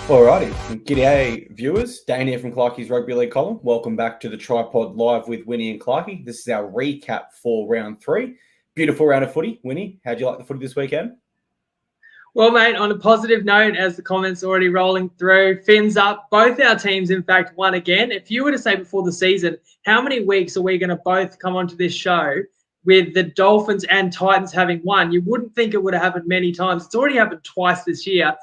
Alrighty, g'day viewers. Dane here from Clarkie's Rugby League column. Welcome back to the TryPod Live with Winnie and Clarkie. This is our recap for round 3. Beautiful round of footy. Winnie, how'd you like the footy this weekend? Well, mate, on a positive note, as the comments already rolling through, fins up. Both our teams, in fact, won again. If you were to say before the season, how many weeks are we going to both come onto this show with the Dolphins and Titans having won? You wouldn't think it would have happened many times. It's already happened twice this year.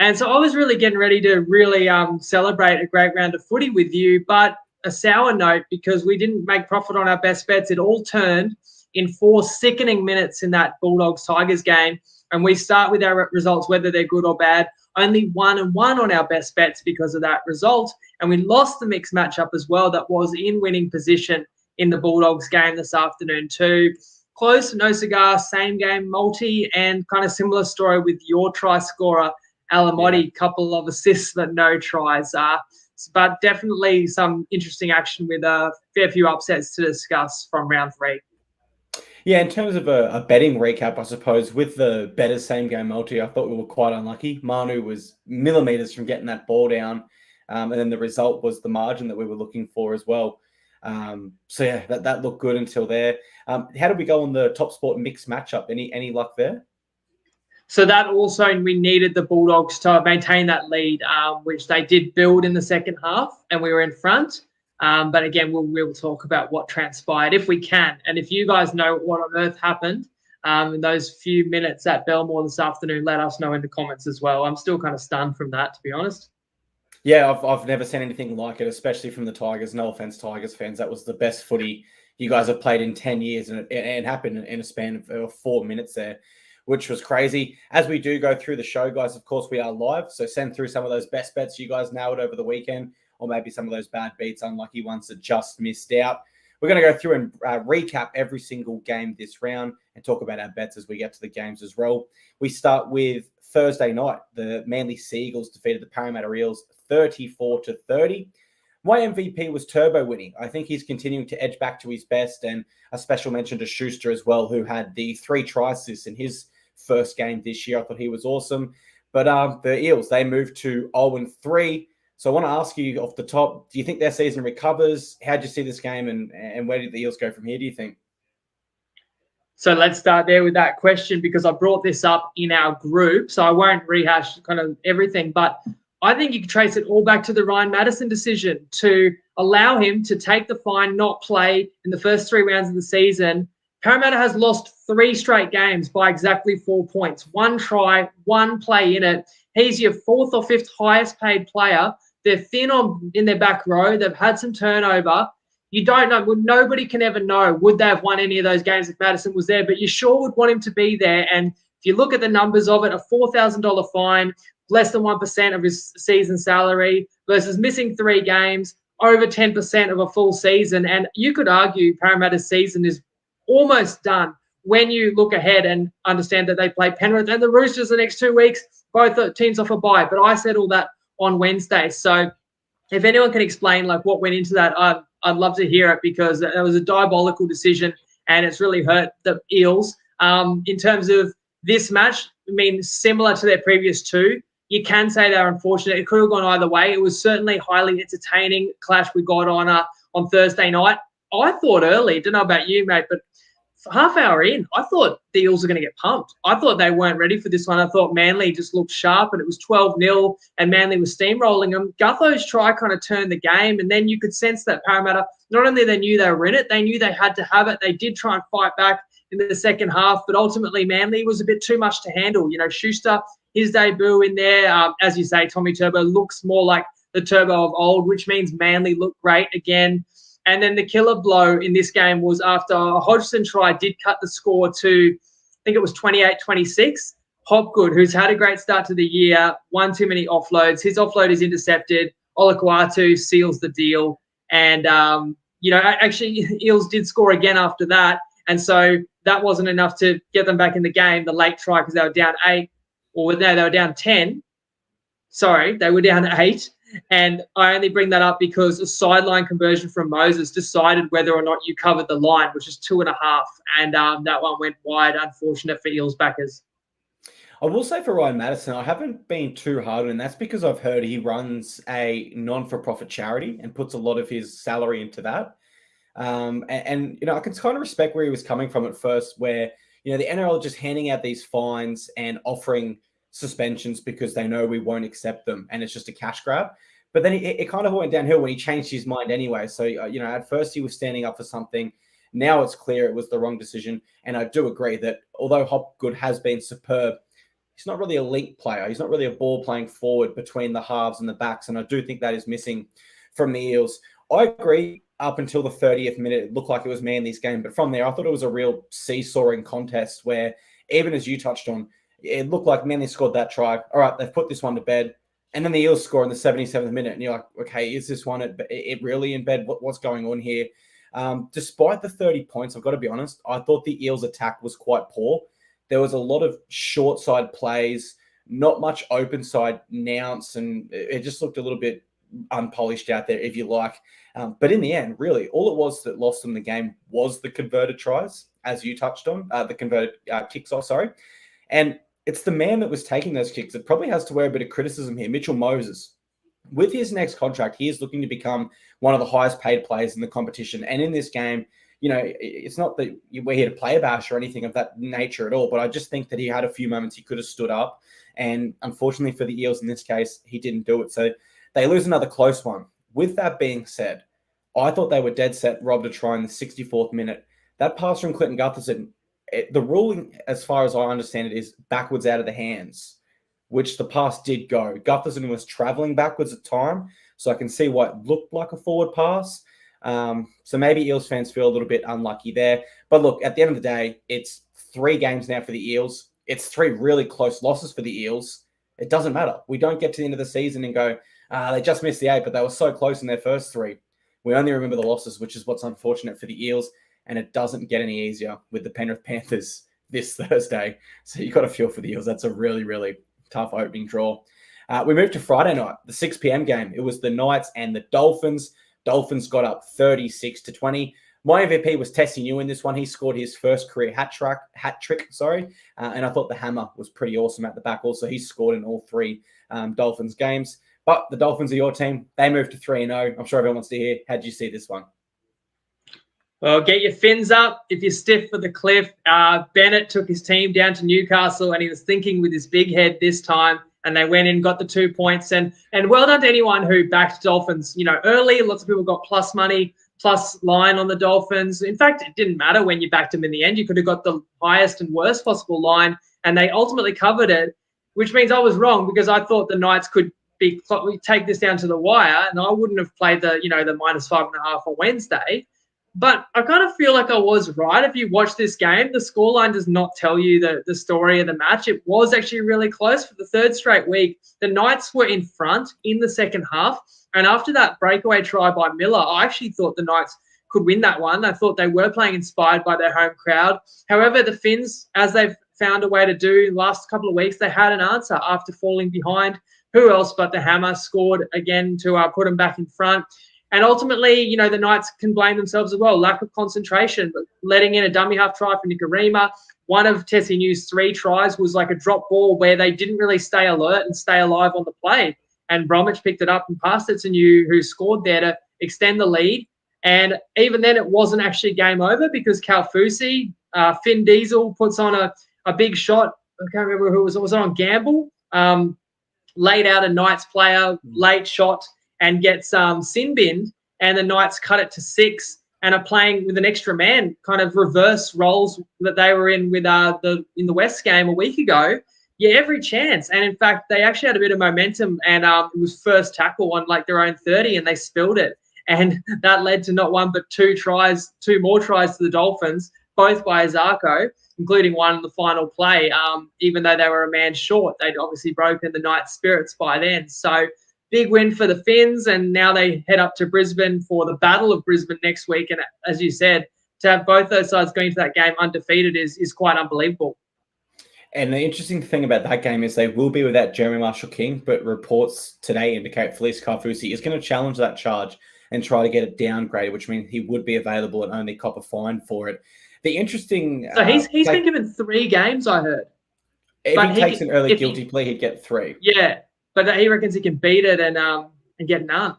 And so I was really getting ready to really celebrate a great round of footy with you, but a sour note because we didn't make profit on our best bets. It all turned in 4 sickening minutes in that Bulldogs-Tigers game. And we start with our results, whether they're good or bad. Only 1-1 on our best bets because of that result. And we lost the mixed matchup as well that was in winning position in the Bulldogs game this afternoon too. Close, no cigar, same game multi, and kind of similar story with your try scorer, Alamotti, couple of assists but no tries. But definitely some interesting action with a fair few upsets to discuss from round 3. Yeah, in terms of a betting recap, I suppose, with the better same-game multi, I thought we were quite unlucky. Manu was millimetres from getting that ball down, and then the result was the margin that we were looking for as well. So, yeah, that looked good until there. How did we go on the Top Sport mixed matchup? Any luck there? So that also, we needed the Bulldogs to maintain that lead, which they did build in the second half, and we were in front. But again, we'll talk about what transpired if we can. And if you guys know what on earth happened in those few minutes at Belmore this afternoon, let us know in the comments as well. I'm still kind of stunned from that, to be honest. Yeah, I've never seen anything like it, especially from the Tigers. No offense, Tigers fans. That was the best footy you guys have played in 10 years, and it happened in a span of 4 minutes there, which was crazy. As we do go through the show, guys, of course, we are live. So send through some of those best bets you guys nailed over the weekend, or maybe some of those bad beats, unlucky ones that just missed out. We're going to go through and recap every single game this round and talk about our bets as we get to the games as well. We start with Thursday night. The Manly Seagulls defeated the Parramatta Eels 34-30. My MVP was Turbo Winnie. I think he's continuing to edge back to his best, and a special mention to Schuster as well, who had the 3 try assists in his first game this year. I thought he was awesome. But the Eels, they moved to 0-3. So I want to ask you off the top, do you think their season recovers? How did you see this game, and where did the Eels go from here, do you think? So let's start there with that question because I brought this up in our group, so I won't rehash kind of everything. But I think you can trace it all back to the Ryan Madison decision to allow him to take the fine, not play in the first 3 rounds of the season. Parramatta has lost 3 straight games by exactly 4 points. 1 try, 1 play in it. He's your 4th or 5th highest paid player. They're thin in their back row. They've had some turnover. You don't know. Well, nobody can ever know. Would they have won any of those games if Madison was there? But you sure would want him to be there. And if you look at the numbers of it, a $4,000 fine, less than 1% of his season salary versus missing 3 games, over 10% of a full season. And you could argue Parramatta's season is almost done when you look ahead and understand that they play Penrith and the Roosters the next 2 weeks. Both teams off a bye. But I said all that on Wednesday. So if anyone can explain like what went into that, I'd love to hear it because it was a diabolical decision and it's really hurt the Eels. In terms of this match, I mean, similar to their previous 2, you can say they're unfortunate. It could have gone either way. It was certainly highly entertaining clash we got on Thursday night. I thought early, don't know about you, mate, but half hour in, I thought the Eels were going to get pumped. I thought they weren't ready for this one. I thought Manly just looked sharp and it was 12-0 and Manly was steamrolling them. Gutho's try kind of turned the game, and then you could sense that Parramatta, not only they knew they were in it, they knew they had to have it. They did try and fight back in the second half, but ultimately Manly was a bit too much to handle. You know, Schuster, his debut in there, as you say, Tommy Turbo looks more like the Turbo of old, which means Manly looked great again. And then the killer blow in this game was after a Hodgson try did cut the score to, I think it was 28-26. Hopgood, who's had a great start to the year, 1 too many offloads. His offload is intercepted. Olakuatu seals the deal. And, actually, Eels did score again after that. And so that wasn't enough to get them back in the game, the late try, because they were down 8. Or no, they were down 10. Sorry, they were down 8. And I only bring that up because a sideline conversion from Moses decided whether or not you covered the line, which is 2.5. And that one went wide, unfortunate for Eels backers. I will say for Ryan Madison, I haven't been too hard on him. That's because I've heard he runs a non-for-profit charity and puts a lot of his salary into that. And I can kind of respect where he was coming from at first, where, the NRL are just handing out these fines and offering suspensions because they know we won't accept them. And it's just a cash grab. But then it kind of went downhill when he changed his mind anyway. So, at first he was standing up for something. Now it's clear it was the wrong decision. And I do agree that although Hopgood has been superb, he's not really a elite player. He's not really a ball playing forward between the halves and the backs. And I do think that is missing from the Eels. I agree up until the 30th minute, it looked like it was Manly's game. But from there, I thought it was a real seesawing contest where, even as you touched on, it looked like Manly scored that try. All right, they've put this one to bed. And then the Eels score in the 77th minute. And you're like, okay, is this one it really in bed? What's going on here? Despite the 30 points, I've got to be honest, I thought the Eels' attack was quite poor. There was a lot of short side plays, not much open side nounce, and it just looked a little bit unpolished out there, if you like. But in the end, really, all it was that lost them the game was the converted tries, as you touched on, the converted kicks off, sorry. And it's the man that was taking those kicks that probably has to wear a bit of criticism here, Mitchell Moses. With his next contract, he is looking to become one of the highest paid players in the competition. And in this game, it's not that we're here to play a bash or anything of that nature at all, but I just think that he had a few moments he could have stood up. And unfortunately for the Eels in this case, he didn't do it. So they lose another close one. With that being said, I thought they were dead set robbed a try in the 64th minute. That pass from Clinton Gutherson, the ruling, as far as I understand it, is backwards out of the hands, which the pass did go. Gutherson was traveling backwards at time, so I can see why it looked like a forward pass. So maybe Eels fans feel a little bit unlucky there. But look, at the end of the day, it's 3 games now for the Eels. It's 3 really close losses for the Eels. It doesn't matter. We don't get to the end of the season and go, they just missed the 8, but they were so close in their first 3. We only remember the losses, which is what's unfortunate for the Eels. And it doesn't get any easier with the Penrith Panthers this Thursday. So you got to feel for the Eels. That's a really, really tough opening draw. We moved to Friday night, the 6 p.m. game. It was the Knights and the Dolphins. Dolphins got up 36-20. My MVP was Tessie New in this one. He scored his first career hat trick. And I thought the hammer was pretty awesome at the back. Also, he scored in all 3 Dolphins games. But the Dolphins are your team. They moved to 3-0. I'm sure everyone wants to hear. How did you see this one? Well, get your fins up if you're stiff for the cliff. Bennett took his team down to Newcastle, and he was thinking with his big head this time. And they went in, got the 2 points. And well done to anyone who backed Dolphins. Early, lots of people got plus money, plus line on the Dolphins. In fact, it didn't matter when you backed them in the end. You could have got the highest and worst possible line, and they ultimately covered it, which means I was wrong because I thought the Knights could take this down to the wire, and I wouldn't have played the -5.5 on Wednesday. But I kind of feel like I was right. If you watch this game, the scoreline does not tell you the story of the match. It was actually really close for the 3rd straight week. The Knights were in front in the second half. And after that breakaway try by Miller, I actually thought the Knights could win that one. I thought they were playing inspired by their home crowd. However, the Finns, as they've found a way to do in the last couple of weeks, they had an answer after falling behind. Who else but the hammer scored again to put them back in front. And ultimately, the Knights can blame themselves as well. Lack of concentration, but letting in a dummy half try for Nicarima. One of Tessie New's 3 tries was like a drop ball where they didn't really stay alert and stay alive on the play. And Bromwich picked it up and passed it to New, who scored there to extend the lead. And even then, it wasn't actually game over because Kalfusi, Finn Diesel puts on a big shot. I can't remember who it was. Was it on Gamble? Laid out a Knights player, late shot, and gets sin binned, and the Knights cut it to 6 and are playing with an extra man, kind of reverse roles that they were in with in the West game a week ago. Yeah, every chance. And in fact, they actually had a bit of momentum, and it was first tackle on their own 30, and they spilled it. And that led to not 1 but 2 more tries to the Dolphins, both by Azarko, including one in the final play. Even though they were a man short, they'd obviously broken the Knights' spirits by then. So big win for the Finns, and now they head up to Brisbane for the Battle of Brisbane next week. And as you said, to have both those sides going to that game undefeated is quite unbelievable. And the interesting thing about that game is they will be without Jeremy Marshall-King, but reports today indicate Felice Kaufusi is going to challenge that charge and try to get it downgraded, which means he would be available and only cop a fine for it. The interesting... So he's been given 3 games, I heard. If he takes an early guilty plea, he'd get 3. Yeah, but he reckons he can beat it and get none.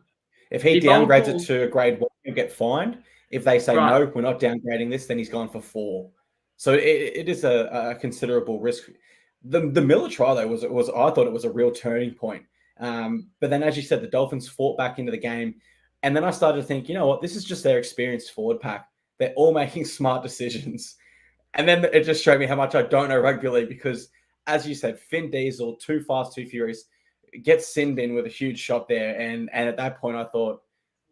If he downgrades it to a grade 1, he'll get fined. If they say, no, we're not downgrading this, then he's gone for 4. So it is a considerable risk. The Miller trial, though, was I thought it was a real turning point. But then, as you said, the Dolphins fought back into the game. And then I started to think, you know what, this is just their experienced forward pack. They're all making smart decisions. And then it just showed me how much I don't know rugby league because, as you said, Finn Diesel, too fast, too furious, gets sinned in with a huge shot there. And at that point, I thought,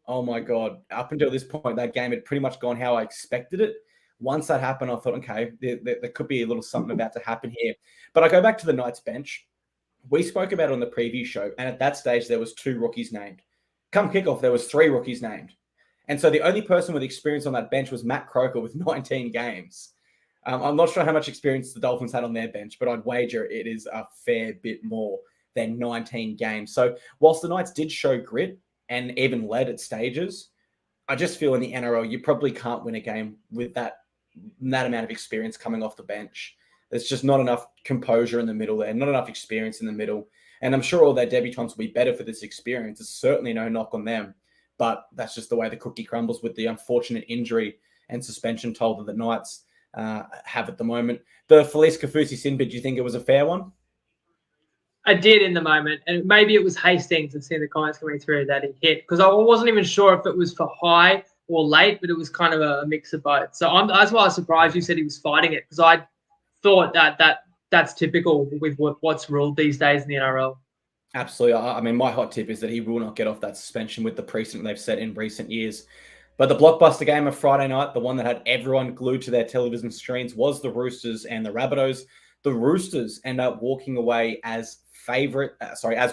oh, my God, up until this point, that game had pretty much gone how I expected it. Once that happened, I thought, okay, there could be a little something about to happen here. But I go back to the Knights bench. We spoke about it on the preview show, and at that stage, there was 2 rookies named. Come kickoff, there was 3 rookies named. And so the only person with experience on that bench was Matt Croker with 19 games. I'm not sure how much experience the Dolphins had on their bench, but I'd wager it is a fair bit more than 19 games. So whilst the Knights did show grit and even led at stages, I just feel in the NRL, you probably can't win a game with that amount of experience coming off the bench. There's just not enough composure in the middle there, not enough experience in the middle. And I'm sure all their debutants will be better for this experience. There's certainly no knock on them. But that's just the way the cookie crumbles with the unfortunate injury and suspension toll that the Knights have at the moment. The Felice Kafusi sin bid, do you think it was a fair one? I did in the moment. And maybe it was Hastings and seeing the comments coming through that he hit. Because I wasn't even sure if it was for high or late, but it was kind of a mix of both. So that's why I was surprised you said he was fighting it. Because I thought that's typical with what's ruled these days in the NRL. Absolutely. I mean, my hot tip is that he will not get off that suspension with the precedent they've set in recent years. But the blockbuster game of Friday night, the one that had everyone glued to their television screens, was the Roosters and the Rabbitohs. The Roosters end up walking away as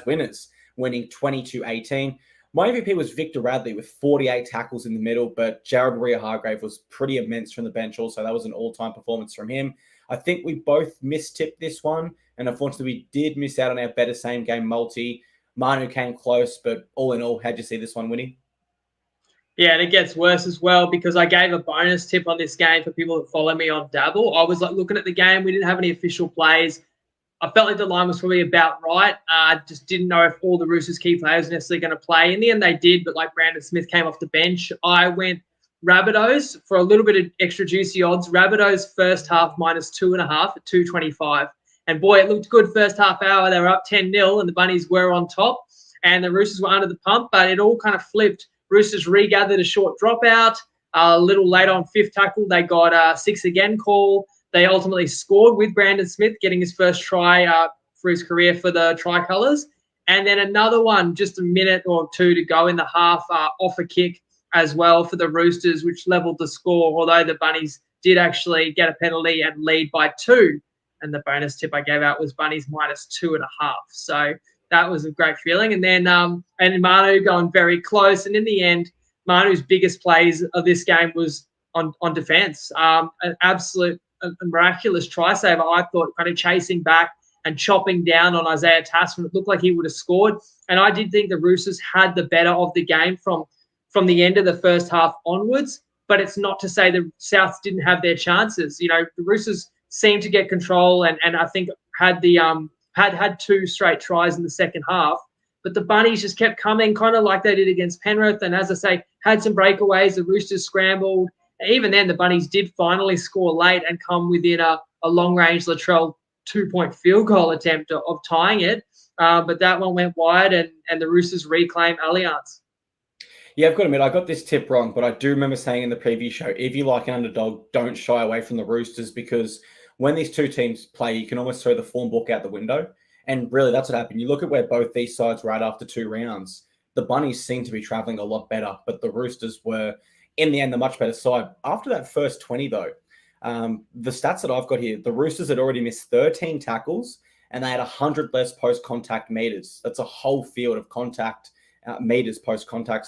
winners, winning 20-18. My MVP was Victor Radley with 48 tackles in the middle, but Jared Waerea-Hargrave was pretty immense from the bench also. That was an all-time performance from him. I think we both mistipped this one, and unfortunately we did miss out on our better same-game multi. Manu came close, but all in all, how'd you see this one, Winnie? Yeah, and it gets worse as well because I gave a bonus tip on this game for people that follow me on Dabble. I was like looking at the game. We didn't have any official plays. I felt like the line was probably about right. I just didn't know if all the Roosters key players were necessarily going to play. In the end, they did, but like Brandon Smith came off the bench. I went Rabbitohs for a little bit of extra juicy odds. Rabbitohs first half -2.5 at 225. And boy, it looked good first half hour. They were up 10-0 and the Bunnies were on top. And the Roosters were under the pump, but it all kind of flipped. Roosters regathered a short dropout. A little later on fifth tackle, they got 6 again call. They ultimately scored with Brandon Smith getting his first try for his career for the Tricolours. And then another one, just a minute or two to go in the half, off a kick as well for the Roosters, which leveled the score, although the Bunnies did actually get a penalty and lead by 2. And the bonus tip I gave out was Bunnies -2.5. So that was a great feeling. And then and Manu going very close. And in the end, Manu's biggest plays of this game was on defence. An absolute miraculous try saver, I thought, kind of chasing back and chopping down on Isaiah Tasman. It looked like he would have scored. And I did think the Roosters had the better of the game from the end of the first half onwards. But it's not to say the Souths didn't have their chances. You know, the Roosters seemed to get control and I think had the had 2 straight tries in the second half. But the Bunnies just kept coming, kind of like they did against Penrith. And as I say, had some breakaways. The Roosters scrambled. Even then, the Bunnies did finally score late and come within a long-range Latrell 2-point field goal attempt of tying it. But that one went wide and the Roosters reclaim Allianz. Yeah, I've got to admit, I got this tip wrong, but I do remember saying in the preview show, if you like an underdog, don't shy away from the Roosters because when these two teams play, you can almost throw the form book out the window. And really, that's what happened. You look at where both these sides were at after 2 rounds. The Bunnies seemed to be traveling a lot better, but the Roosters were, in the end, the much better side. After that first 20, though, the stats that I've got here, the Roosters had already missed 13 tackles, and they had 100 less post-contact meters. That's a whole field of contact meters post-contact,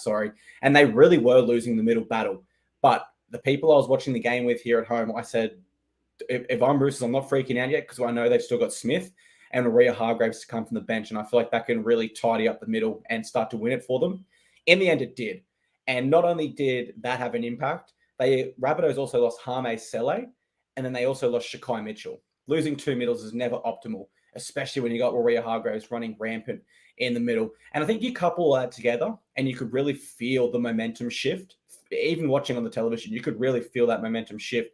and they really were losing the middle battle. But the people I was watching the game with here at home, I said, if I'm Roosters, I'm not freaking out yet because I know they've still got Smith and Waerea-Hargraves to come from the bench, and I feel like that can really tidy up the middle and start to win it for them. In the end, it did. And not only did that have an impact, Rabbitohs also lost Hame Sele, and then they also lost Shakai Mitchell. losing 2 middles is never optimal, especially when you got Warrior Hargraves running rampant in the middle. And I think you couple that together and you could really feel the momentum shift. Even watching on the television, you could really feel that momentum shift.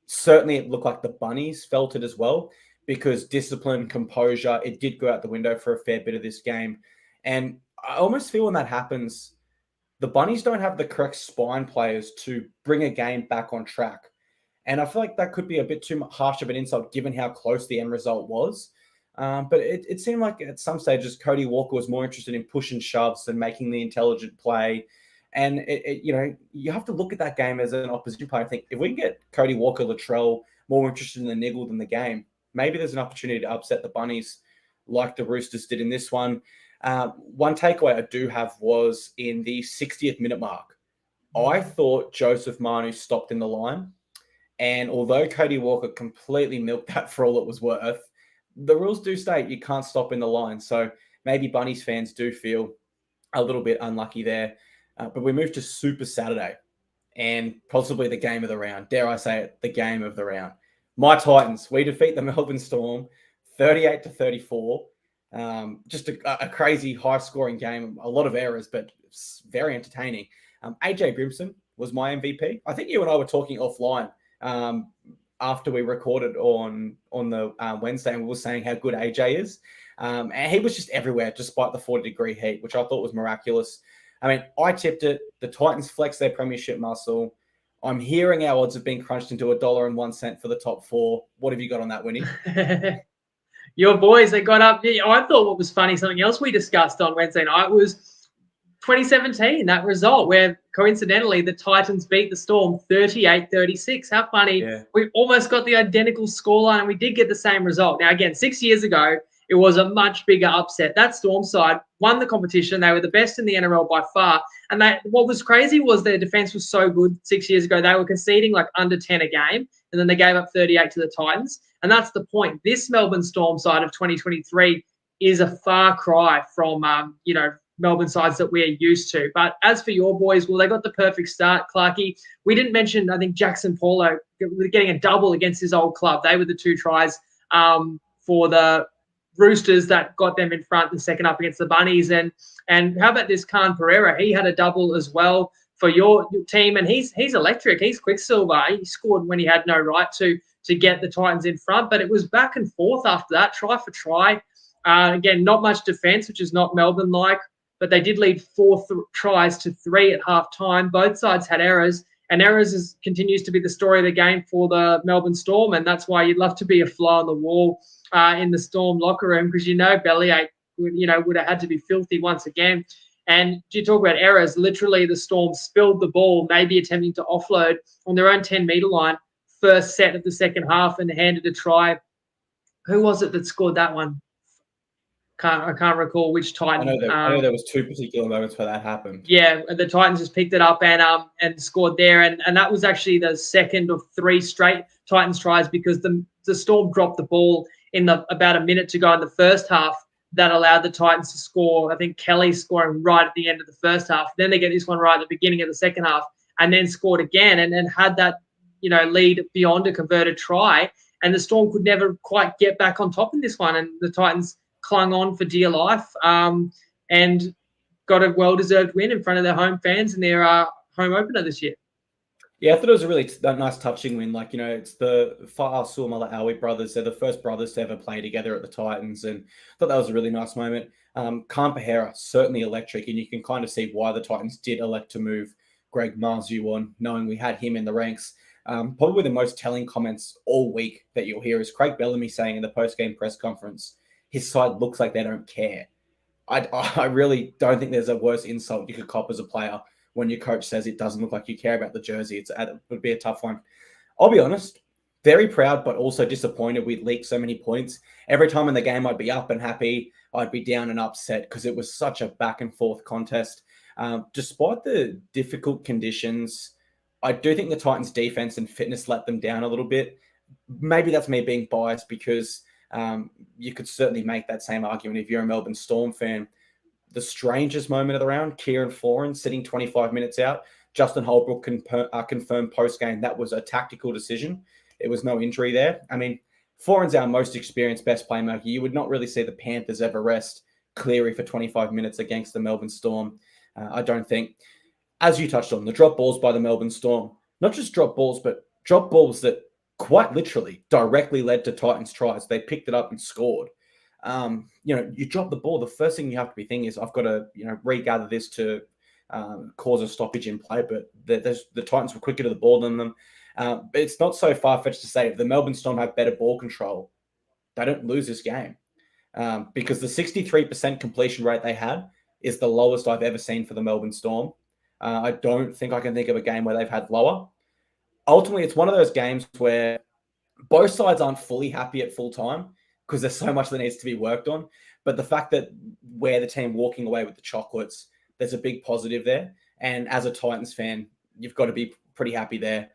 Certainly it looked like the Bunnies felt it as well, because discipline, composure, it did go out the window for a fair bit of this game. And I almost feel when that happens, the Bunnies don't have the correct spine players to bring a game back on track. And I feel like that could be a bit too harsh of an insult given how close the end result was. But it seemed like at some stages, Cody Walker was more interested in push and shoves than making the intelligent play. And, you have to look at that game as an opposition player. I think if we can get Cody Walker, Latrell more interested in the niggle than the game, maybe there's an opportunity to upset the Bunnies like the Roosters did in this one. One takeaway I do have was in the 60th minute mark. I thought Joseph Manu stopped in the line. And although Cody Walker completely milked that for all it was worth, the rules do state you can't stop in the line. So maybe Bunnies fans do feel a little bit unlucky there. But we move to Super Saturday and possibly the game of the round. Dare I say it, the game of the round. My Titans, we defeat the Melbourne Storm 38-34. Just a crazy high-scoring game. A lot of errors, but very entertaining. AJ Brimson was my MVP. I think you and I were talking offline after we recorded on the Wednesday, and we were saying how good AJ is. And he was just everywhere despite the 40-degree heat, which I thought was miraculous. I mean, I tipped it. The Titans flexed their premiership muscle. I'm hearing our odds have been crunched into $1.01 for the top 4. What have you got on that, Winnie? Your boys, they got up. I thought what was funny, something else we discussed on Wednesday night was 2017, that result where coincidentally the Titans beat the Storm 38-36. How funny. Yeah. We almost got the identical scoreline and we did get the same result. Now, again, 6 years ago, it was a much bigger upset. That Storm side won the competition. They were the best in the NRL by far. And what was crazy was their defense was so good 6 years ago. They were conceding like under 10 a game, and then they gave up 38 to the Titans. And that's the point. This Melbourne Storm side of 2023 is a far cry from, Melbourne sides that we're used to. But as for your boys, well, they got the perfect start, Clarkey. We didn't mention, I think, Jackson Paulo getting a double against his old club. They were the 2 tries for the Roosters that got them in front the second up against the Bunnies. And how about this Khan Pereira? He had a double as well for your team, and he's electric. He's Quicksilver. He scored when he had no right to get the Titans in front, but it was back and forth after that, try for try. Again, not much defense, which is not Melbourne-like, but they did lead 4 tries to 3 at half-time. Both sides had errors, and errors continues to be the story of the game for the Melbourne Storm, and that's why you'd love to be a fly on the wall in the Storm locker room, because bellyache would have had to be filthy once again. And you talk about errors, literally the Storm spilled the ball, maybe attempting to offload on their own 10-metre line, first set of the second half, and handed a try. Who was it that scored that one? I can't recall which Titan. I know there was 2 particular moments where that happened. Yeah, the Titans just picked it up and scored there, and that was actually the second of 3 straight Titans tries, because the Storm dropped the ball in about a minute to go in the first half. That allowed the Titans to score. I think Kelly scoring right at the end of the first half. Then they get this one right at the beginning of the second half, and then scored again and had that lead beyond a converted try. And the Storm could never quite get back on top in this one, and the Titans clung on for dear life and got a well-deserved win in front of their home fans in their home opener this year. Yeah, I thought it was a really nice, touching win. It's the Fa'a Suamala Awi brothers. They're the first brothers to ever play together at the Titans, and I thought that was a really nice moment. Khan Pereira, certainly electric, and you can kind of see why the Titans did elect to move Greg Marzu on, knowing we had him in the ranks. Probably the most telling comments all week that you'll hear is Craig Bellamy saying in the post-game press conference, his side looks like they don't care. I really don't think there's a worse insult you could cop as a player when your coach says it doesn't look like you care about the jersey. It would be a tough one. I'll be honest, very proud, but also disappointed we'd leaked so many points. Every time in the game, I'd be up and happy. I'd be down and upset because it was such a back and forth contest. Despite the difficult conditions, I do think the Titans' defense and fitness let them down a little bit. Maybe that's me being biased, because you could certainly make that same argument if you're a Melbourne Storm fan. The strangest moment of the round, Kieran Foran sitting 25 minutes out. Justin Holbrook confirmed post-game that was a tactical decision. There was no injury there. I mean, Foran's our most experienced, best playmaker. You would not really see the Panthers ever rest Cleary for 25 minutes against the Melbourne Storm. I don't think. As you touched on, the drop balls by the Melbourne Storm, not just drop balls, but drop balls that quite literally directly led to Titans tries. They picked it up and scored. You drop the ball. The first thing you have to be thinking is, I've got to, regather this to cause a stoppage in play. But the Titans were quicker to the ball than them. It's not so far-fetched to say if the Melbourne Storm have better ball control, they don't lose this game. Because the 63% completion rate they had is the lowest I've ever seen for the Melbourne Storm. I don't think I can think of a game where they've had lower. Ultimately, it's one of those games where both sides aren't fully happy at full time because there's so much that needs to be worked on. But the fact that we're the team walking away with the chocolates, there's a big positive there. And as a Titans fan, you've got to be pretty happy there.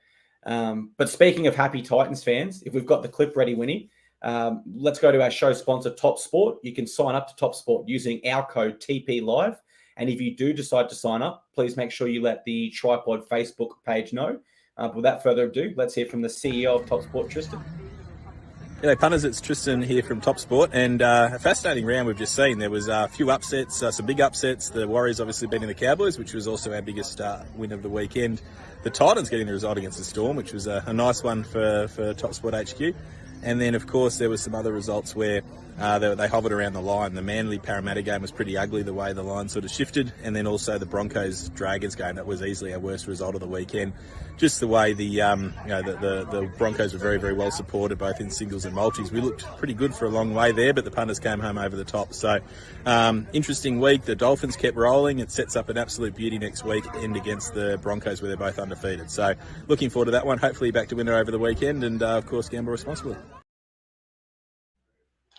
But speaking of happy Titans fans, if we've got the clip ready, Winnie, let's go to our show sponsor, Top Sport. You can sign up to Top Sport using our code TPLive. And if you do decide to sign up, please make sure you let the TryPod Facebook page know. But without further ado, let's hear from the CEO of Top Sport, Tristan. G'day punters, it's Tristan here from Top Sport, and a fascinating round we've just seen. There was a few upsets, some big upsets. The Warriors obviously beating the Cowboys, which was also our biggest win of the weekend. The Titans getting the result against the Storm, which was a nice one for Top Sport HQ. And then, of course, there were some other results where they hovered around the line. The Manly-Parramatta game was pretty ugly, the way the line sort of shifted. And then also the Broncos-Dragons game, that was easily our worst result of the weekend. Just the way the Broncos were very, very well supported, both in singles and multis. We looked pretty good for a long way there, but the punters came home over the top. So, interesting week. The Dolphins kept rolling. It sets up an absolute beauty next week, end against the Broncos, where they're both undefeated. So, looking forward to that one. Hopefully back to winner over the weekend, and, of course, gamble responsibly.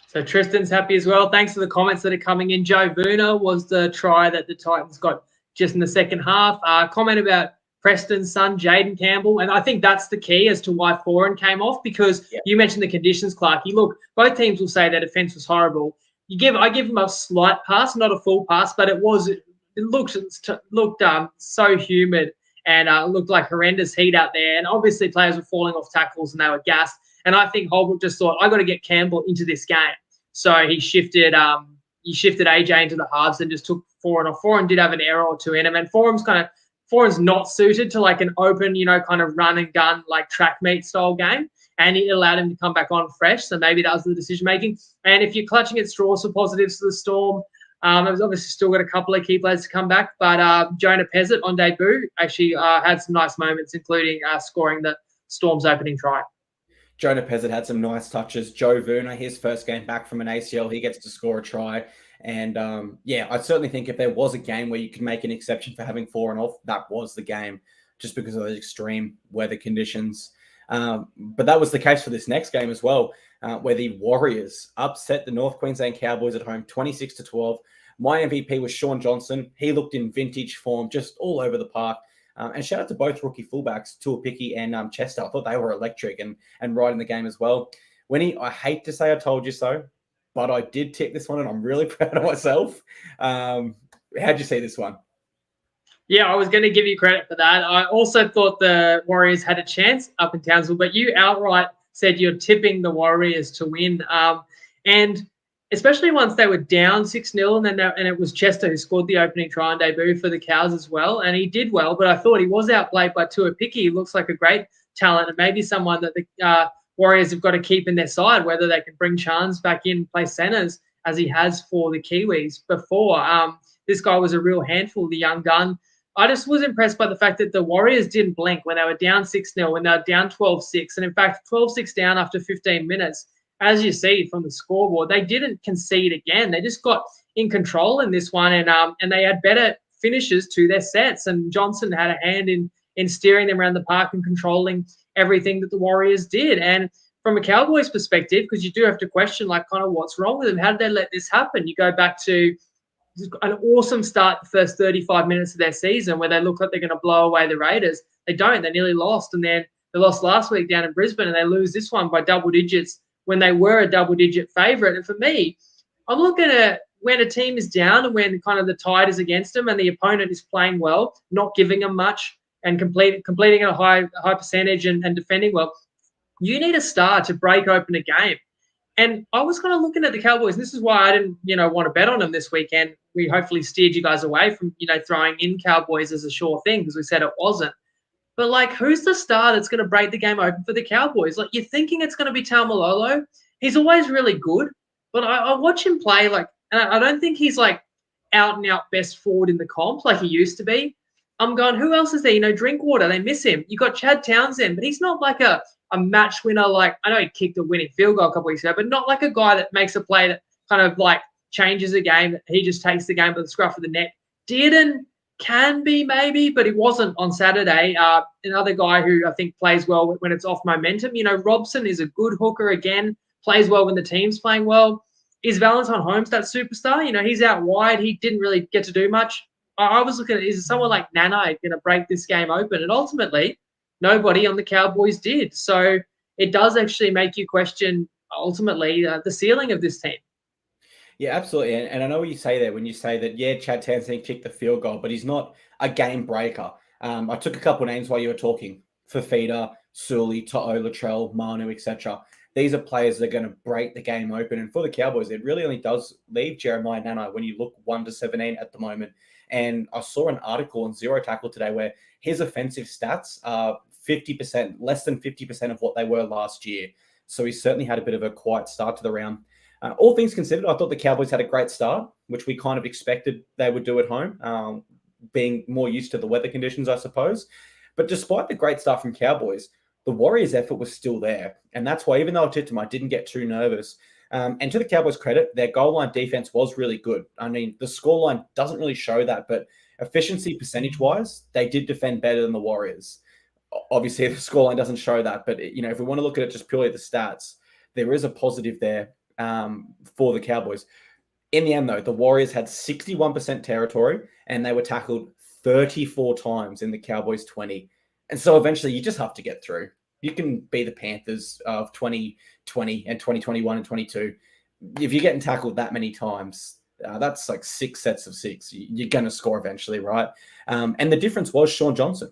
So Tristan's happy as well. Thanks for the comments that are coming in. Joe Vuna was the try that the Titans got just in the second half. Comment about Preston's son, Jaden Campbell. And I think that's the key as to why Foran came off, because you mentioned the conditions, Clarkey. Look, both teams will say their defence was horrible. I give him a slight pass, not a full pass, but it looked so humid and looked like horrendous heat out there. And obviously players were falling off tackles and they were gassed. And I think Holbrook just thought, I got to get Campbell into this game. So he shifted AJ into the halves and just took Foran off. Foran did have an error or two in him, and Foran's not suited to like an open, kind of run and gun, like track meet style game. And it allowed him to come back on fresh. So maybe that was the decision making. And if you're clutching at straws for positives for the Storm, there's obviously still got a couple of key players to come back. But Jonah Pezzett on debut actually had some nice moments, including scoring the Storm's opening try. Jonah Pezzett had some nice touches. Joe Vuna, his first game back from an ACL, he gets to score a try. And, I certainly think if there was a game where you could make an exception for having Foran off, that was the game, just because of those extreme weather conditions. But that was the case for this next game as well, where the Warriors upset the North Queensland Cowboys at home 26-12. My MVP was Sean Johnson. He looked in vintage form, just all over the park. And shout out to both rookie fullbacks, Tuapiki and Chester. I thought they were electric and right in the game as well. Winnie, I hate to say I told you so, but I did tick this one and I'm really proud of myself. How'd you see this one? Yeah, I was going to give you credit for that. I also thought the Warriors had a chance up in Townsville, but you outright said you're tipping the Warriors to win. And especially once they were down 6-0, and it was Chester who scored the opening try and debut for the Cows as well, and he did well, but I thought he was outplayed by Tuapiki. He looks like a great talent and maybe someone that the Warriors have got to keep in their side, whether they can bring Chance back in, play centres, as he has for the Kiwis before. This guy was a real handful, the young gun. I just was impressed by the fact that the Warriors didn't blink when they were down 6-0, when they were down 12-6, and in fact 12-6 down after 15 minutes. As you see from the scoreboard, they didn't concede again. They just got in control in this one, and they had better finishes to their sets. And Johnson had a hand in steering them around the park and controlling everything that the Warriors did. And from a Cowboys perspective, because you do have to question kind of what's wrong with them. How did they let this happen? You go back to an awesome start the first 35 minutes of their season where they look like they're going to blow away the Raiders. They don't. They nearly lost. And then they lost last week down in Brisbane, and they lose this one by double digits when they were a double-digit favourite. And for me, I'm looking at when a team is down and when kind of the tide is against them and the opponent is playing well, not giving them much and completing at a high percentage and defending well. you need a star to break open a game. And I was kind of looking at the Cowboys, and this is why I didn't, want to bet on them this weekend. We hopefully steered you guys away from, throwing in Cowboys as a sure thing because we said it wasn't. But, like, who's the star that's going to break the game open for the Cowboys? Like, you're thinking it's going to be Taumalolo. He's always really good. But I watch him play, like, and I don't think he's, like, out-and-out best forward in the comp like he used to be. I'm going, who else is there? Drinkwater, they miss him. You got Chad Townsend, but he's not like a match winner. Like, I know he kicked a winning field goal a couple weeks ago, but not like a guy that makes a play that kind of, like, changes a game. He just takes the game by the scruff of the neck. Dearden can be maybe, but he wasn't on Saturday. Another guy who I think plays well when it's off momentum. Robson is a good hooker again, plays well when the team's playing well. Is Valentine Holmes that superstar? He's out wide. He didn't really get to do much. I was looking at, is someone like Nanai going to break this game open? And ultimately, nobody on the Cowboys did. So it does actually make you question, ultimately, the ceiling of this team. Yeah, absolutely. And I know what you say there when you say that, yeah, Chad Townsend kicked the field goal, but he's not a game breaker. I took a couple of names while you were talking. Fafita, Sully, To'o, Latrell, Manu, etc. These are players that are going to break the game open. And for the Cowboys, it really only does leave Jeremiah Nanai when you look 1-17 at the moment. And I saw an article on Zero Tackle today where his offensive stats are 50%, less than 50% of what they were last year. So he certainly had a bit of a quiet start to the round. All things considered, I thought the Cowboys had a great start, which we kind of expected they would do at home, being more used to the weather conditions, I suppose. But despite the great start from Cowboys, the Warriors' effort was still there. And that's why, even though I tipped them, I didn't get too nervous. And to the Cowboys' credit, their goal line defense was really good. I mean, the scoreline doesn't really show that, but efficiency percentage-wise, they did defend better than the Warriors. Obviously, the scoreline doesn't show that, but if we want to look at it just purely the stats, there is a positive there for the Cowboys. In the end, though, the Warriors had 61% territory, and they were tackled 34 times in the Cowboys' 20. And so eventually, you just have to get through. You can be the Panthers of 2020 and 2021 and 22. If you're getting tackled that many times, that's like 6 sets of 6. You're going to score eventually, right? And the difference was Sean Johnson.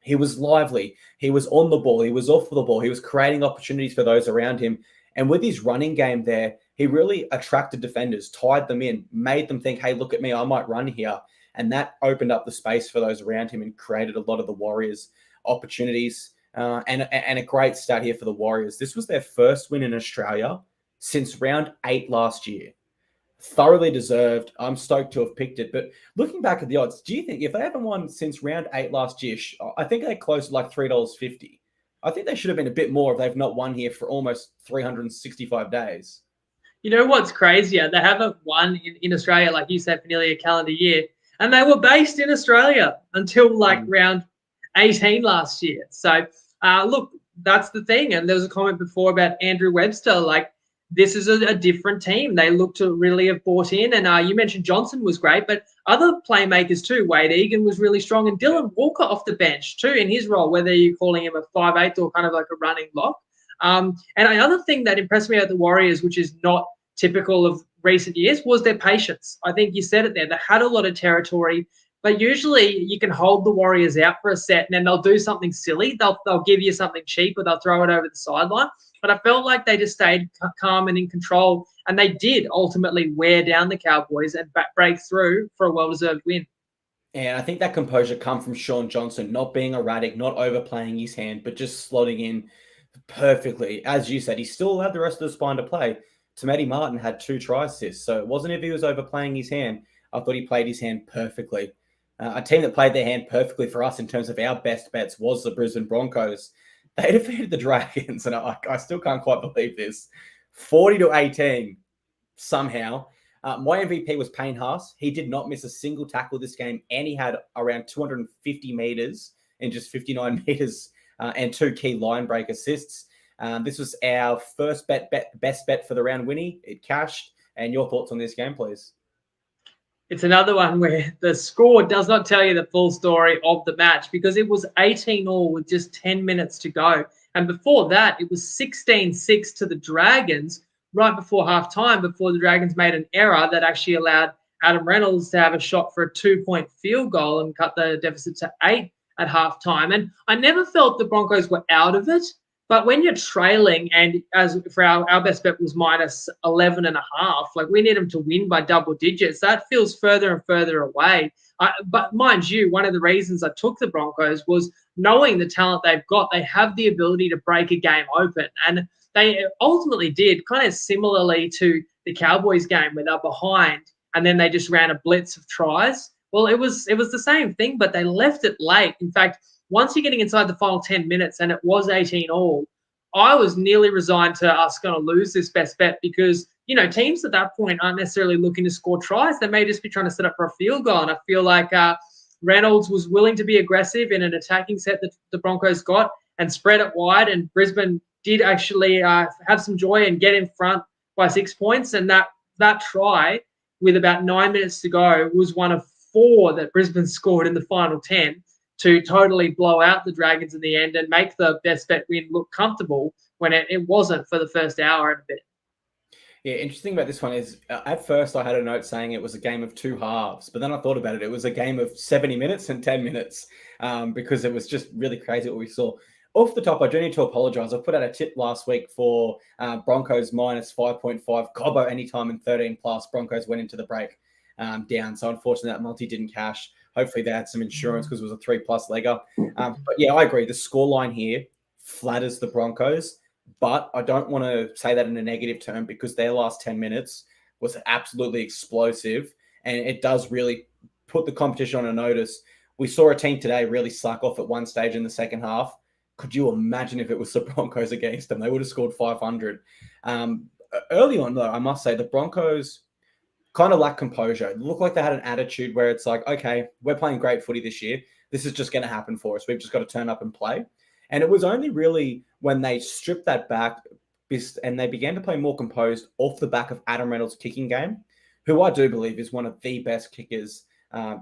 He was lively. He was on the ball. He was off the ball. He was creating opportunities for those around him. And with his running game there, he really attracted defenders, tied them in, made them think, hey, look at me, I might run here. And that opened up the space for those around him and created a lot of the Warriors' opportunities. And a great stat here for the Warriors. This was their first win in Australia since round 8 last year. Thoroughly deserved. I'm stoked to have picked it. But looking back at the odds, do you think if they haven't won since round 8 last year, I think they closed like $3.50. I think they should have been a bit more if they've not won here for almost 365 days. You know what's crazier? They haven't won in Australia, like you said, for nearly a calendar year. And they were based in Australia until round 18 last year. So, look, that's the thing. And there was a comment before about Andrew Webster. Like, this is a different team. They look to really have bought in. And you mentioned Johnson was great, but other playmakers too. Wade Egan was really strong. And Dylan Walker off the bench too in his role, whether you're calling him a 5'8" or kind of like a running lock. And another thing that impressed me about the Warriors, which is not typical of recent years, was their patience. I think you said it there. They had a lot of territory, but usually you can hold the Warriors out for a set and then they'll do something silly. They'll give you something cheap or they'll throw it over the sideline. But I felt like they just stayed calm and in control, and they did ultimately wear down the Cowboys and break through for a well-deserved win. And I think that composure comes from Sean Johnson, not being erratic, not overplaying his hand, but just slotting in perfectly. As you said, he still had the rest of the spine to play. Tamati Martin had 2 try assists, so it wasn't if he was overplaying his hand. I thought he played his hand perfectly. A team that played their hand perfectly for us in terms of our best bets was the Brisbane Broncos. They defeated the Dragons, and I still can't quite believe this. 40-18, somehow. My MVP was Payne Haas. He did not miss a single tackle this game, and he had around 250 meters in just 59 meters and 2 key line break assists. This was our first best bet for the round, Winnie. It cashed. And your thoughts on this game, please? It's another one where the score does not tell you the full story of the match because it was 18-all with just 10 minutes to go. And before that, it was 16-6 to the Dragons right before halftime, before the Dragons made an error that actually allowed Adam Reynolds to have a shot for a 2-point field goal and cut the deficit to 8 at halftime. And I never felt the Broncos were out of it, But when you're trailing, and as for our best bet was minus 11.5, like we need them to win by double digits. That feels further and further away. But mind you, one of the reasons I took the Broncos was knowing the talent they've got. They have the ability to break a game open. And they ultimately did, kind of similarly to the Cowboys game where they're behind and then they just ran a blitz of tries. Well, it was the same thing, but they left it late. In fact, once you're getting inside the final 10 minutes and it was 18-all, I was nearly resigned to us going to lose this best bet because, teams at that point aren't necessarily looking to score tries. They may just be trying to set up for a field goal. And I feel like Reynolds was willing to be aggressive in an attacking set that the Broncos got and spread it wide. And Brisbane did actually have some joy and get in front by 6 points. And that try with about 9 minutes to go was one of 4 that Brisbane scored in the final 10 to totally blow out the Dragons in the end and make the best bet win look comfortable when it wasn't for the first hour and a bit. Yeah, interesting about this one is at first I had a note saying it was a game of 2 halves, but then I thought about it. It was a game of 70 minutes and 10 minutes because it was just really crazy what we saw. Off the top, I do need to apologise. I put out a tip last week for Broncos minus 5.5, Cobbo anytime in 13 plus. Broncos went into the break down. So unfortunately that multi didn't cash. Hopefully they had some insurance because it was a 3+ legger. But yeah, I agree. The scoreline here flatters the Broncos. But I don't want to say that in a negative term because their last 10 minutes was absolutely explosive. And it does really put the competition on a notice. We saw a team today really slack off at one stage in the second half. Could you imagine if it was the Broncos against them? They would have scored 500. Early on, though, I must say the Broncos kind of lacked composure. It looked like they had an attitude where it's like, okay, we're playing great footy this year. This is just going to happen for us. We've just got to turn up and play. And it was only really when they stripped that back and they began to play more composed off the back of Adam Reynolds' kicking game, who I do believe is one of the best kickers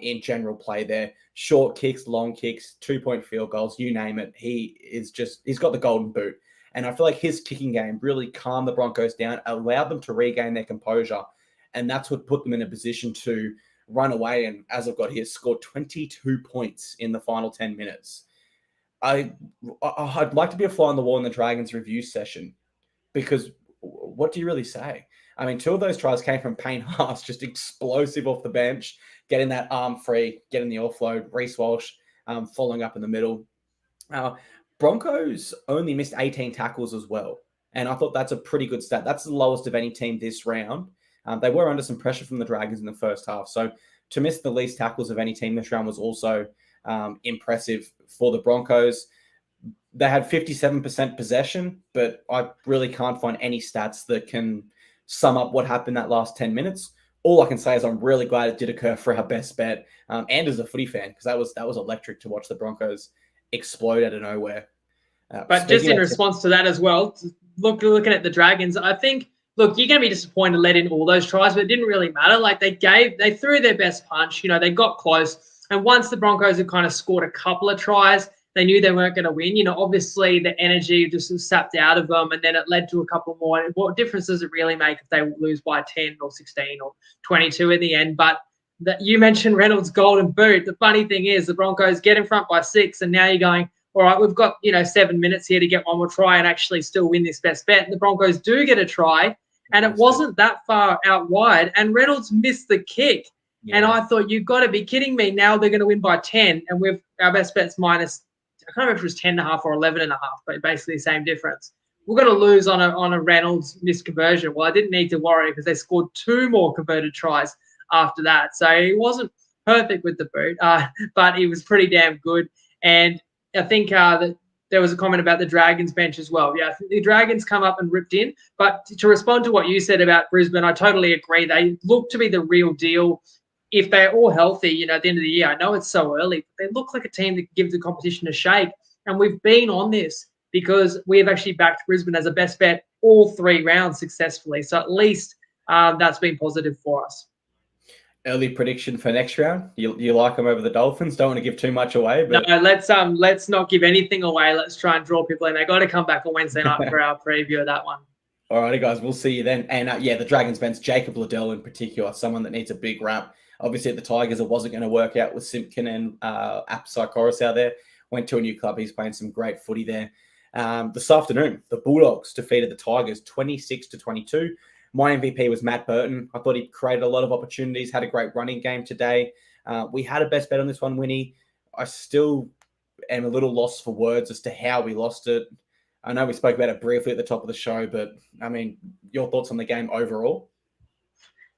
in general play there. Short kicks, long kicks, 2-point field goals, you name it. He's got the golden boot. And I feel like his kicking game really calmed the Broncos down, allowed them to regain their composure. And that's what put them in a position to run away. And as I've got here, scored 22 points in the final 10 minutes. I'd like to be a fly on the wall in the Dragons review session because what do you really say? I mean, 2 of those tries came from Payne Haas, just explosive off the bench, getting that arm free, getting the offload. Reece Walsh following up in the middle. Broncos only missed 18 tackles as well. And I thought that's a pretty good stat. That's the lowest of any team this round. They were under some pressure from the Dragons in the first half. So to miss the least tackles of any team this round was also impressive for the Broncos. They had 57% possession, but I really can't find any stats that can sum up what happened that last 10 minutes. All I can say is I'm really glad it did occur for our best bet, and as a footy fan, because that was electric to watch the Broncos explode out of nowhere. But just in response to that as well, looking at the Dragons, I think, look, you're going to be disappointed to let in all those tries, but it didn't really matter. Like they threw their best punch. They got close. And once the Broncos had kind of scored a couple of tries, they knew they weren't going to win. Obviously the energy just was sapped out of them, and then it led to a couple more. What difference does it really make if they lose by 10 or 16 or 22 in the end? But you mentioned Reynolds' golden boot. The funny thing is the Broncos get in front by 6, and now you're going, all right, we've got 7 minutes here to get one more try and actually still win this best bet. And the Broncos do get a try, and it wasn't that far out wide, and Reynolds missed the kick. Yeah. And I thought, you've got to be kidding me. Now they're going to win by 10, and our best bet's minus, I can't remember if it was 10.5 or 11.5, but basically the same difference. We're going to lose on a Reynolds missed conversion. Well, I didn't need to worry because they scored 2 more converted tries after that. So he wasn't perfect with the boot, but he was pretty damn good. And I think that there was a comment about the Dragons bench as well. Yeah, I think the Dragons come up and ripped in. But to respond to what you said about Brisbane, I totally agree. They look to be the real deal. If they're all healthy, at the end of the year, I know it's so early, but they look like a team that gives the competition a shake. And we've been on this because we have actually backed Brisbane as a best bet all 3 rounds successfully. So at least that's been positive for us. Early prediction for next round? You like them over the Dolphins? Don't want to give too much away. But no, let's not give anything away. Let's try and draw people in. They got to come back on Wednesday night for our preview of that one. All righty, guys. We'll see you then. And the Dragons bench, Jacob Liddell in particular, someone that needs a big wrap. Obviously, at the Tigers, it wasn't going to work out with Simpkin and Apsai Chorus out there. Went to a new club. He's playing some great footy there. This afternoon, the Bulldogs defeated the Tigers 26-22. My MVP was Matt Burton. I thought he created a lot of opportunities, had a great running game today. We had a best bet on this one, Winnie. I still am a little lost for words as to how we lost it. I know we spoke about it briefly at the top of the show, but, I mean, your thoughts on the game overall?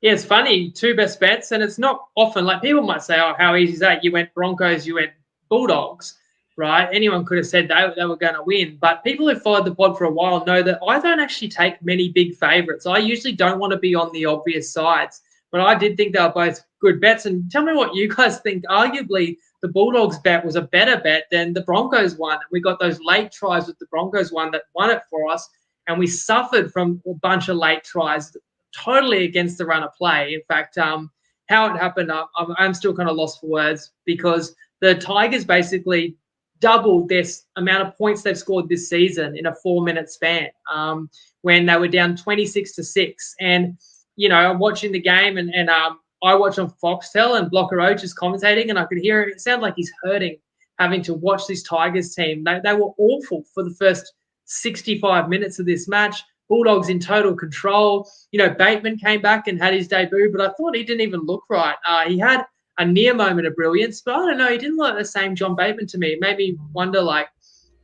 Yeah, it's funny, 2 best bets, and it's not often, like people might say, oh, how easy is that? You went Broncos, you went Bulldogs, right? Anyone could have said they were going to win, but people who followed the pod for a while know that I don't actually take many big favourites. I usually don't want to be on the obvious sides, but I did think they were both good bets. And tell me what you guys think. Arguably, the Bulldogs bet was a better bet than the Broncos one. We got those late tries with the Broncos one that won it for us, and we suffered from a bunch of late tries, totally against the run of play. In fact, how it happened, I'm still kind of lost for words, because the Tigers basically doubled this amount of points they've scored this season in a 4-minute span, when they were down 26-6. And, you know, I'm watching the game and I watch on Foxtel, and Blocker Roach is commentating, and I could hear it sound like he's hurting having to watch this Tigers team. They were awful for the first 65 minutes of this match. Bulldogs in total control. You know, Bateman came back and had his debut, but I thought he didn't even look right. He had a near moment of brilliance, but I don't know, he didn't look like the same John Bateman to me. It made me wonder, like,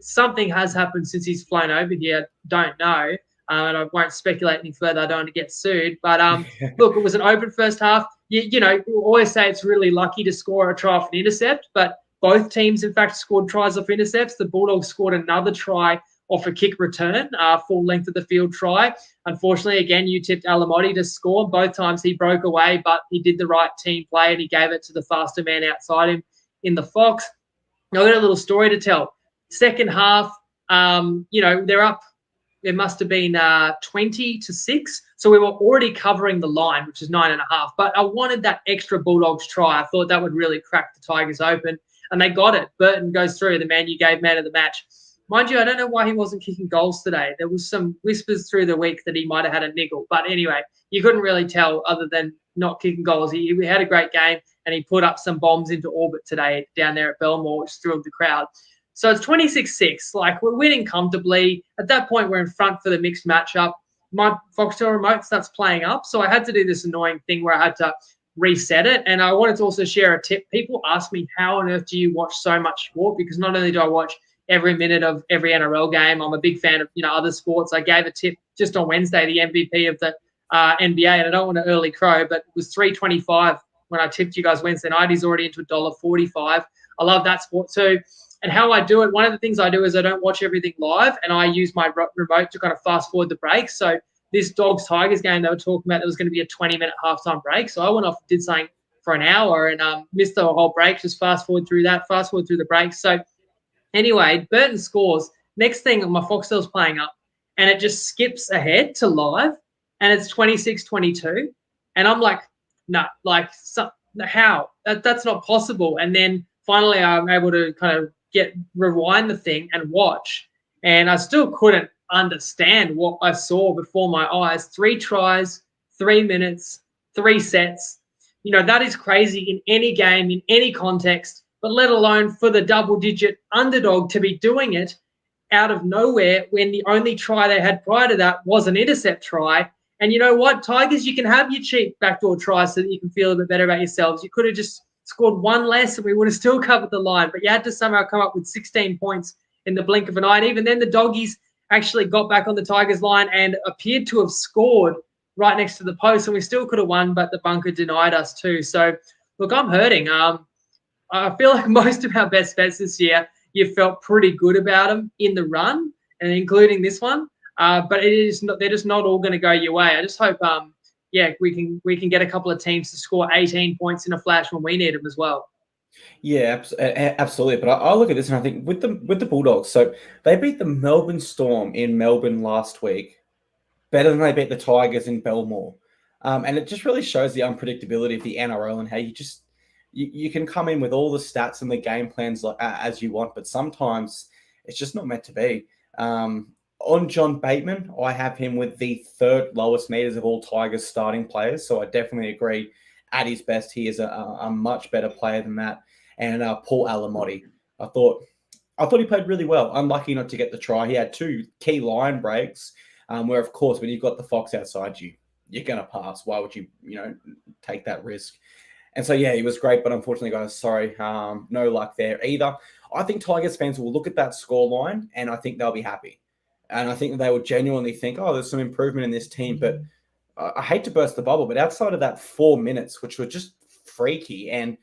something has happened since he's flown over here. Don't know. And I won't speculate any further. I don't want to get sued. But look, it was an open first half. You know, we always say it's really lucky to score a try off an intercept, but both teams, in fact, scored tries off intercepts. The Bulldogs scored another try off a kick return, full length of the field try. Unfortunately, again, you tipped Alamotti to score. Both times he broke away, but he did the right team play and he gave it to the faster man outside him in the Fox. Now, I've got a little story to tell. Second half, you know, they're up. It must have been 20-6. So we were already covering the line, which is 9.5. But I wanted that extra Bulldogs try. I thought that would really crack the Tigers open. And they got it. Burton goes through, the man you gave man of the match. Mind you, I don't know why he wasn't kicking goals today. There was some whispers through the week that he might have had a niggle. But anyway, you couldn't really tell other than not kicking goals. He had a great game, and he put up some bombs into orbit today down there at Belmore, which thrilled the crowd. So it's 26-6. Like, we're winning comfortably. At that point, we're in front for the mixed matchup. My Foxtel remote starts playing up, so I had to do this annoying thing where I had to reset it. And I wanted to also share a tip. People ask me, how on earth do you watch so much sport? Because not only do I watch every minute of every NRL game, I'm a big fan of, you know, other sports. I gave a tip just on Wednesday, the MVP of the NBA, and I don't want to early crow, but it was $3.25 when I tipped you guys Wednesday night. He's already into $1.45. I love that sport too. And how I do it, one of the things I do is I don't watch everything live, and I use my remote to kind of fast forward the breaks. So this Dogs-Tigers game they were talking about, there was going to be a 20-minute halftime break. So I went off and did something for an hour and missed the whole break, just fast forward through the breaks. So anyway, Burton scores. Next thing, my Foxtel's playing up, and it just skips ahead to live, and it's 26-22. And I'm like, no, like, how? That's not possible. And then finally I'm able to kind of rewind the thing and watch, and I still couldn't understand what I saw before my eyes. 3 tries, 3 minutes, 3 sets. You know, that is crazy in any game, in any context, but let alone for the double-digit underdog to be doing it out of nowhere when the only try they had prior to that was an intercept try. And you know what, Tigers, you can have your cheap backdoor tries so that you can feel a bit better about yourselves. You could have just scored 1 less and we would have still covered the line, but you had to somehow come up with 16 points in the blink of an eye. And even then, the Doggies actually got back on the Tigers line and appeared to have scored right next to the post, and we still could have won, but the bunker denied us too. So, look, I'm hurting. I feel like most of our best bets this year, you felt pretty good about them in the run, and including this one. But they're just not all going to go your way. I just hope we can get a couple of teams to score 18 points in a flash when we need them as well. Yeah, absolutely. But I look at this and I think with the Bulldogs, so they beat the Melbourne Storm in Melbourne last week better than they beat the Tigers in Belmore. And it just really shows the unpredictability of the NRL and how you can come in with all the stats and the game plans as you want, but sometimes it's just not meant to be. On John Bateman, I have him with the 3rd lowest meters of all Tigers starting players. So I definitely agree. At his best, he is a much better player than that. And Paul Alamotti, I thought I thought he played really well. Unlucky not to get the try. He had 2 key line breaks, where, of course, when you've got the Fox outside you, you're going to pass. Why would you, take that risk? And so, yeah, he was great, but unfortunately, guys, sorry, no luck there either. I think Tigers fans will look at that scoreline, and I think they'll be happy. And I think they will genuinely think, oh, there's some improvement in this team. But I hate to burst the bubble, but outside of that 4 minutes, which were just freaky, and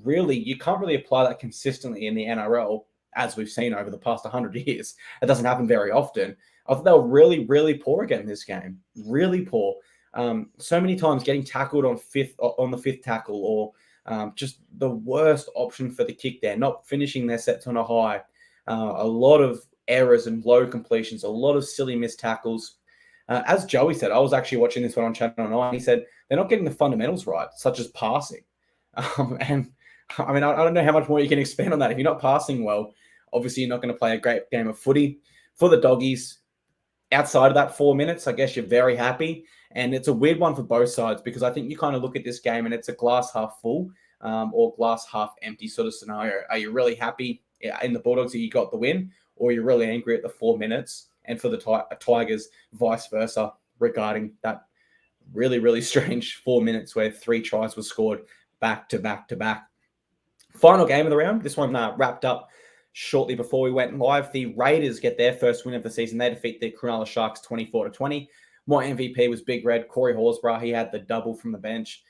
really, you can't really apply that consistently in the NRL, as we've seen over the past 100 years. It doesn't happen very often. I thought they were really, really poor again in this game. Really poor. So many times getting tackled on the fifth tackle, or just the worst option for the kick there, not finishing their sets on a high. A lot of errors and low completions, a lot of silly missed tackles. As Joey said, I was actually watching this one on Channel 9. He said they're not getting the fundamentals right, such as passing. And I mean, I don't know how much more you can expand on that. If you're not passing well, obviously you're not going to play a great game of footy. For the Doggies, outside of that 4 minutes, I guess you're very happy. And it's a weird one for both sides, because I think you kind of look at this game and it's a glass half full or glass half empty sort of scenario. Are you really happy in the Bulldogs that you got the win, or you're really angry at the 4 minutes? And for the Tigers, vice versa, regarding that really, really strange 4 minutes where 3 tries were scored back to back to back. Final game of the round. This one wrapped up shortly before we went live. The Raiders get their first win of the season. They defeat the Cronulla Sharks 24-20. My MVP was Big Red, Corey Horsburgh. He had the double from the bench.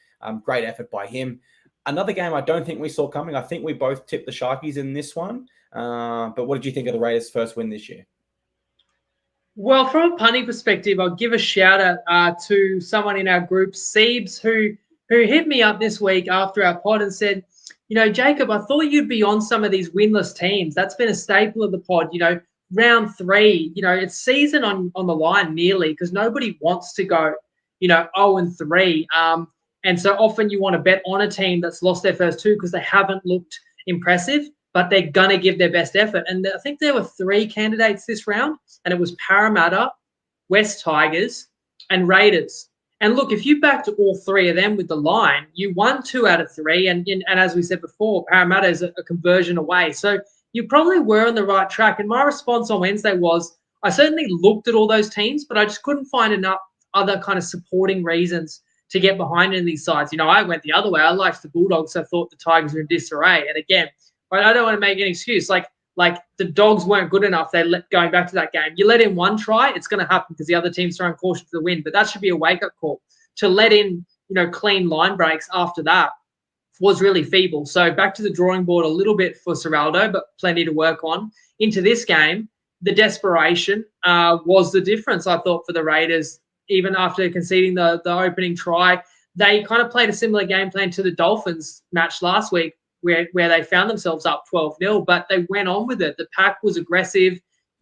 Great effort by him. Another game I don't think we saw coming. I think we both tipped the Sharkies in this one. But what did you think of the Raiders' first win this year? Well, from a punting perspective, I'll give a shout out to someone in our group, Siebes, who hit me up this week after our pod and said, Jacob, I thought you'd be on some of these winless teams. That's been a staple of the pod. Round 3, it's season on the line nearly, because nobody wants to go, 0-3. And so often you want to bet on a team that's lost their first 2 because they haven't looked impressive, but they're going to give their best effort. And I think there were 3 candidates this round, and it was Parramatta, West Tigers, and Raiders. And look, if you backed all 3 of them with the line, you won 2 out of 3. And as we said before, Parramatta is a conversion away. So you probably were on the right track. And my response on Wednesday was, I certainly looked at all those teams, but I just couldn't find enough other kind of supporting reasons to get behind in these sides. I went the other way. I liked the Bulldogs. So I thought the Tigers were in disarray. And again, but I don't want to make an excuse. Like the Dogs weren't good enough. Going back to that game, you let in 1 try, it's going to happen because the other team's throwing caution to the wind. But that should be a wake-up call. To let in, clean line breaks after that was really feeble. So back to the drawing board a little bit for Ciraldo, but plenty to work on. Into this game, the desperation was the difference, I thought, for the Raiders. Even after conceding the opening try, they kind of played a similar game plan to the Dolphins match last week, where they found themselves up 12-0, but they went on with it. The pack was aggressive,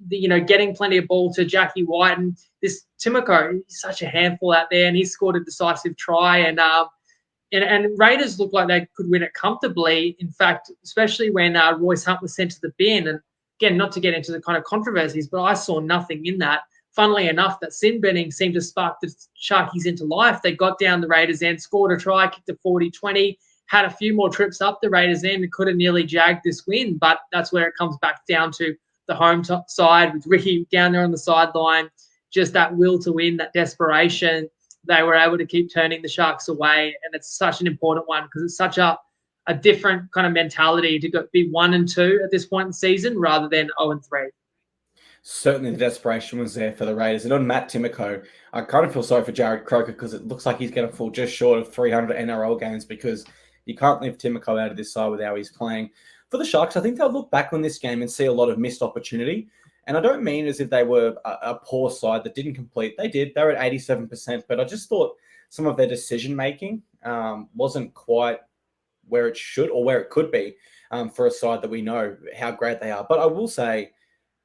getting plenty of ball to Jackie White. And this Timoko, he's such a handful out there, and he scored a decisive try. And Raiders looked like they could win it comfortably. In fact, especially when Royce Hunt was sent to the bin. And again, not to get into the kind of controversies, but I saw nothing in that. Funnily enough, that sin betting seemed to spark the Sharkies into life. They got down the Raiders' end, scored a try, kicked a 40-20, had a few more trips up the Raiders' end and could have nearly jagged this win. But that's where it comes back down to the home side with Ricky down there on the sideline, just that will to win, that desperation. They were able to keep turning the Sharks away, and it's such an important one because it's such a different kind of mentality to be 1-2 at this point in the season rather than 0-3. Certainly the desperation was there for the Raiders. And on Matt Timoko, I kind of feel sorry for Jared Croker because it looks like he's going to fall just short of 300 NRL games because you can't leave Timoko out of this side with how he's playing. For the Sharks, I think they'll look back on this game and see a lot of missed opportunity. And I don't mean as if they were a poor side that didn't complete. They did. They were at 87%. But I just thought some of their decision-making wasn't quite where it should or where it could be for a side that we know how great they are. But I will say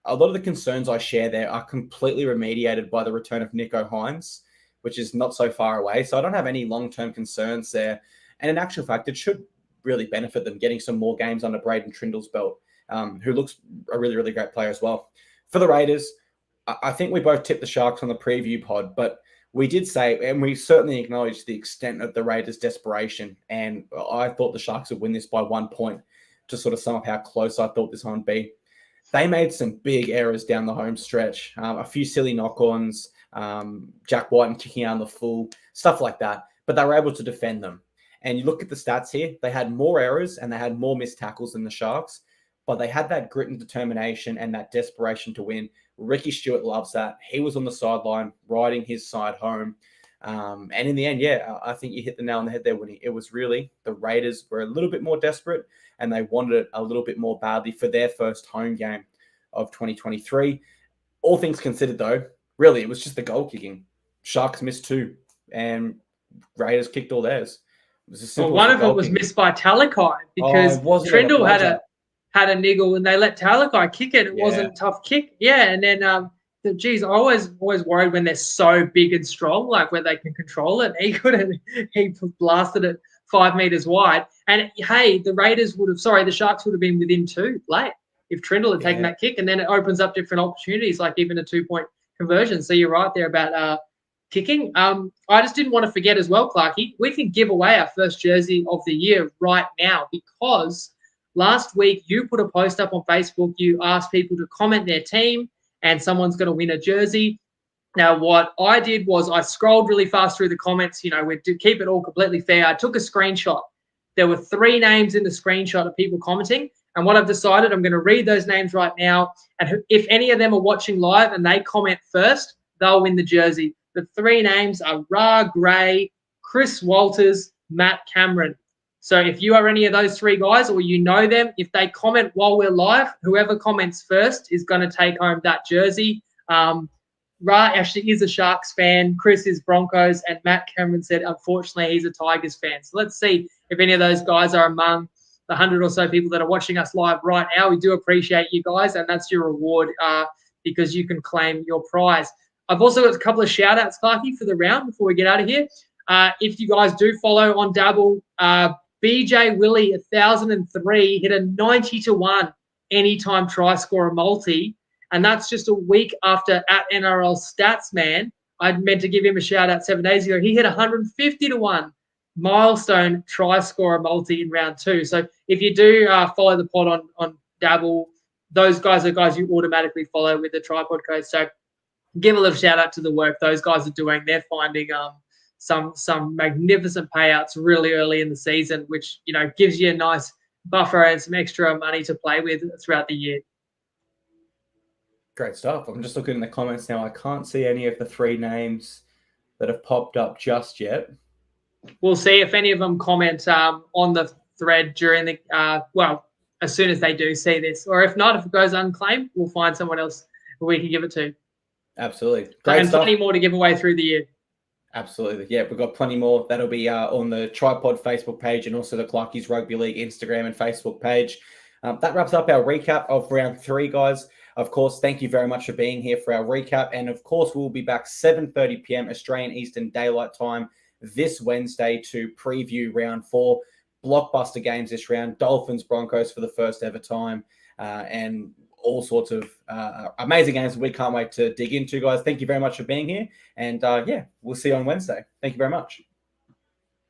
a lot of the concerns I share there are completely remediated by the return of Nico Hines, which is not so far away. So I don't have any long-term concerns there. And in actual fact, it should really benefit them getting some more games under Braden Trindle's belt, who looks a really, really great player as well. For the Raiders, I think we both tipped the Sharks on the preview pod, but we did say, and we certainly acknowledged the extent of the Raiders' desperation. And I thought the Sharks would win this by 1 point to sort of sum up how close I thought this one would be. they made some big errors down the home stretch. A few silly knock-ons, Jack White and kicking out on the full, stuff like that. But they were able to defend them. And you look at the stats here, they had more errors and they had more missed tackles than the Sharks, but they had that grit and determination and that desperation to win. Ricky Stewart loves that. He was on the sideline, riding his side home. And in the end, I think you hit the nail on the head there, Winnie. It was really the Raiders were a little bit more desperate and they wanted it a little bit more badly for their first home game of 2023. All things considered, though, really, it was just the goal kicking. Sharks missed 2 and Raiders kicked all theirs. Well, one of them was missed by Talakai because Trindle had a niggle and they let Talakai kick it. It wasn't a tough kick. Yeah, and then I always worried when they're so big and strong, like where they can control it. He blasted it 5 meters wide. And hey, the Sharks would have been within 2 late if Trindle had taken that kick, and then it opens up different opportunities, like even a 2-point conversion. So you're right there about kicking. I just didn't want to forget as well, Clarkie, we can give away our first jersey of the year right now because last week you put a post up on Facebook. You asked people to comment their team and someone's going to win a jersey. Now, what I did was I scrolled really fast through the comments. We to keep it all completely fair. I took a screenshot. There were 3 names in the screenshot of people commenting. And what I've decided, I'm going to read those names right now. And if any of them are watching live and they comment first, they'll win the jersey. The 3 names are Ra Gray, Chris Walters, Matt Cameron. So if you are any of those 3 guys or you know them, if they comment while we're live, whoever comments first is going to take home that jersey. Ra actually is a Sharks fan. Chris is Broncos. And Matt Cameron said, unfortunately, he's a Tigers fan. So let's see if any of those guys are among the 100 or so people that are watching us live right now. We do appreciate you guys, and that's your reward because you can claim your prize. I've also got a couple of shout-outs, Clarkie, for the round before we get out of here. If you guys do follow on Dabble, BJ Willie, 1003, hit a 90-1 anytime try scorer multi, and that's just a week after at NRL Stats, man. I meant to give him a shout-out 7 days ago. He hit 150-1 milestone try scorer multi in round 2. So if you do follow the pod on Dabble, those guys are guys you automatically follow with the TryPod code. So give a little shout out to the work those guys are doing. They're finding some magnificent payouts really early in the season, which gives you a nice buffer and some extra money to play with throughout the year. Great stuff. I'm just looking in the comments now. I can't see any of the 3 names that have popped up just yet. We'll see if any of them comment on the thread during the as soon as they do see this, or if not, if it goes unclaimed, we'll find someone else we can give it to. Absolutely. Great and stuff. Plenty more to give away through the year. Absolutely. Yeah, we've got plenty more. That'll be on the TryPod Facebook page and also the Clarkies Rugby League Instagram and Facebook page. That wraps up our recap of round 3, guys. Of course, thank you very much for being here for our recap. And of course, we'll be back 7:30 p.m. Australian Eastern Daylight Time this Wednesday to preview round 4. Blockbuster games this round. Dolphins, Broncos for the first ever time. And all sorts of amazing games we can't wait to dig into, guys. Thank you very much for being here. And we'll see you on Wednesday. Thank you very much.